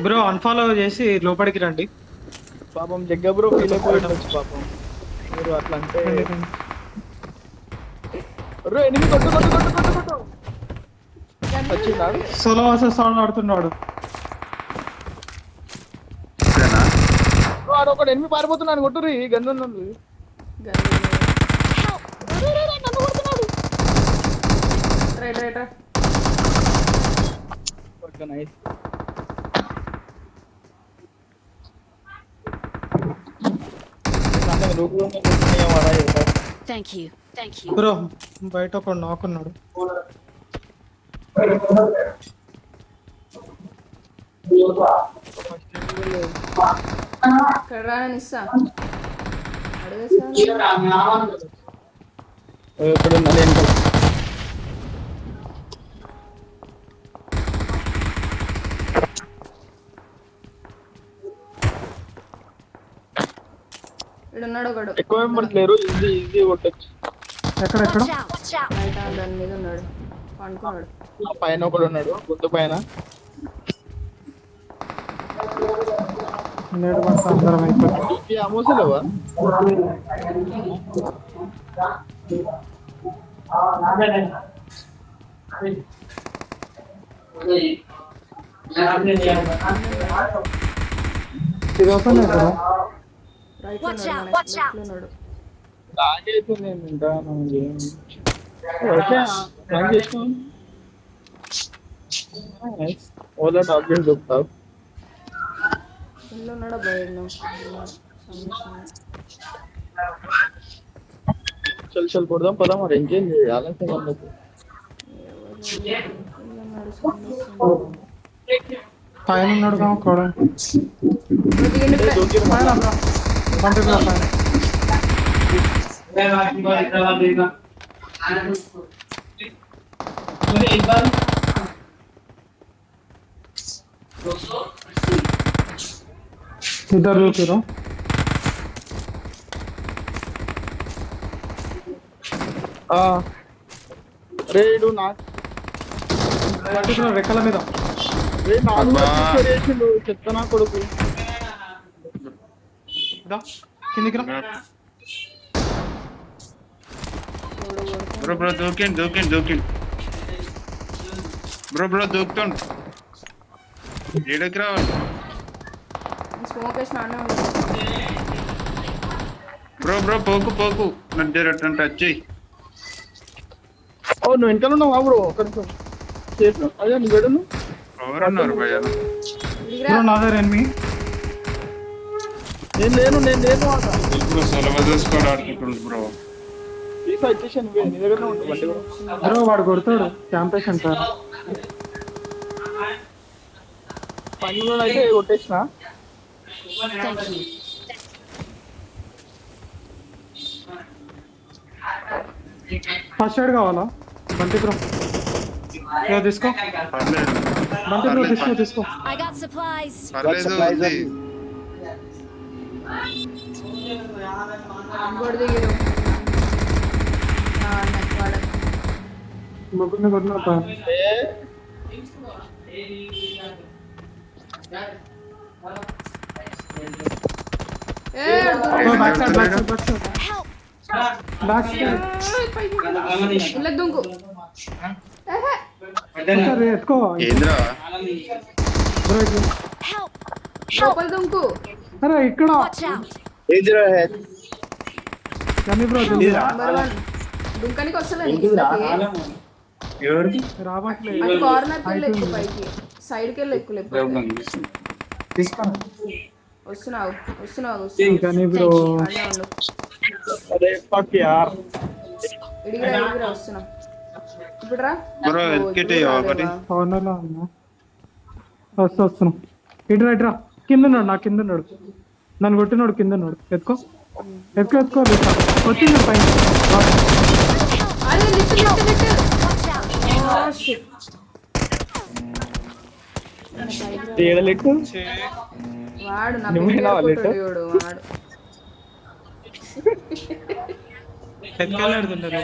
Bro unfollow చేసి లోపలికి రండి. పాపం జగ్గ బ్రో ఫీల్ అయిపోయి ఉండొచ్చు పాపం. మీరు అట్లా అంటే బ్రో ఎనిమిది కొట్టు కొట్టు కొట్టు కొట్టు కొట్టు వచ్చిందాడు. సోలో వర్సెస్ సౌండ్ ఆడుతున్నాడు. వాడు ఒకడు ఎనిమిది పారిపోతున్నాడు కొట్టుర్రి గన్ను ఉన్నది. Okay nice. Thank you. Thank you. Bro బయట ఒక నాకున్నాడు. ఇస్తా ఇక్కడ ఉన్నది వెనకాల. ఉన్నాడు ఒకడు ఎక్కువ మెంబర్స్ లేరు. ఈజీ ఈజీ కొట్టచ్చు. ఎక్కడ ఎక్కడ Watch out. Watch out. బయట దాని మీద ఉన్నాడు పండుకున్నాడు. ఆ పైన ఒకడు ఉన్నాడు గుంత పైన. నేడు పడతా అందరం అయిపోతుంది. ఈ అమోసలేవా ఇది ఓపెన్ లేదు బ్రో. రైట్ Watch out, ఉన్నాడు watch out. ఉన్నాడు. తాగైతే నేను ఇంకా ఓకే థ్యాంక్ చేసుకో. ఓలా టాబ్లెట్స్ దొరుకుతావు. ఇల్లు ఉన్నాడా బయట చల్ చల్ కొడదాం పదా మరి ఇంకేం ఆలస్యం అన్నది. పైన ఉన్నాడు కూడా పైన బ్రో. బండి బ్రో పైన. ఇద్దరు చూసారు. రేడు నాకు రెక్కల మీద చెప్తానా కొడుకు కిందికి రా. బ్రో బ్రో దూకిండు బ్రో దూకుతుండు. ఏడకి రావాలి స్మోక్ వేసిన ఆనే ఉన్నాడు. బ్రో పోకు నన్ను టచ్ చెయ్యి. ఓ నువ్వు వెనకాల ఉన్నావా బ్రో? ఒక నిమిషం సేఫ్ అదే నువ్వు వెడను. ఎవరన్నారు భయ్య? బ్రో నా దగ్గర ఎనిమి. నేను లేను ఆట బ్రో సొలవ చూసుకోవడం ఆడుకుంటుండు బ్రో. ఈ సైడ్ చేసి నువ్వే నీ దగ్గరనే ఉంటుంది బండి కూడా. బ్రో వాడు కొడతాడు క్యాంపేషన్ సార్. పనిలో అయితే కొట్టేసిన. Thank you. ఫస్ట్ ఎయిడ్ కావాలా బంటి బ్రో? తీసుకో పర్లేదు బంటి బ్రో తీసుకో. I got supplies. పర్లేదు ఉంది. ఇంకోటి దిగిరు ముగ్గురిని కొట్టిన ఇళ్ళకి దుంకు ఎత్తుకో ఏంద్రా బ్రో ఇట్లా. Help. లోపల దుంకు. అరే ఇక్కడ Watch out. కానీ బ్రో నెంబర్ 1 దుంకనికి వస్తలేదు. రావట్లేదు. అది కార్నర్కి వెళ్ళి ఎక్కువ పైకి సైడ్కి వెళ్ళి ఎక్కువ లేకపోతే వస్తున్నావు కానీ బ్రో అనే ఉండు. అరే ఫక్ యార్ ఇడిగిరా వస్తున్నా ఇప్పుడు రా. బ్రో ఎత్తుకెట్టే ఒకటి కార్నర్లో ఉన్నా. వస్తున్నా. ఇటురా కింద ఉన్నాడు. నా కింద ఉన్నాడు. నన్ను కొట్టినాడు కింద ఉన్నాడు. ఎత్తుకో వచ్చింది పైన. అరే lift Watch out. Oh shit. ఏడలెట్టు వాడు నా నువ్వు పేరు విన్నావా కొట్టాడు letter? చూడు వాడు. ఎత్తుకెళ్ళాడుతుంటారు.